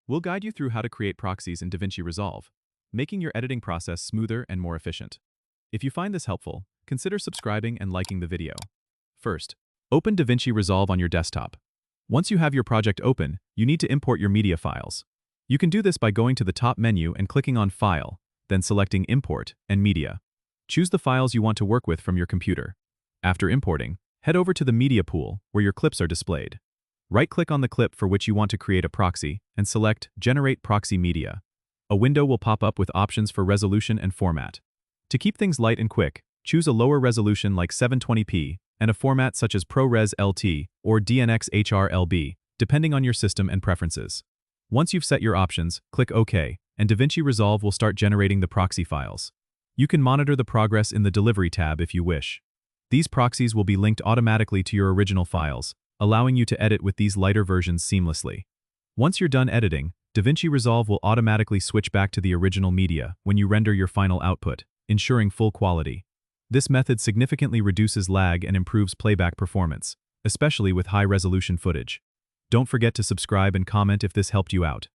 We'll guide you through how to create proxies in DaVinci Resolve, making your editing process smoother and more efficient. If you find this helpful, consider subscribing and liking the video. First, open DaVinci Resolve on your desktop. Once you have your project open, you need to import your media files. You can do this by going to the top menu and clicking on File, then selecting Import and Media. Choose the files you want to work with from your computer. After importing, head over to the Media pool where your clips are displayed. Right-click on the clip for which you want to create a proxy and select Generate Proxy Media. A window will pop up with options for resolution and format. To keep things light and quick, choose a lower resolution like 720p and a format such as ProRes LT or DNx HRLB, depending on your system and preferences. Once you've set your options, click OK, and DaVinci Resolve will start generating the proxy files. You can monitor the progress in the Delivery tab if you wish. These proxies will be linked automatically to your original files, allowing you to edit with these lighter versions seamlessly. Once you're done editing, DaVinci Resolve will automatically switch back to the original media when you render your final output, ensuring full quality. This method significantly reduces lag and improves playback performance, especially with high-resolution footage. Don't forget to subscribe and comment if this helped you out.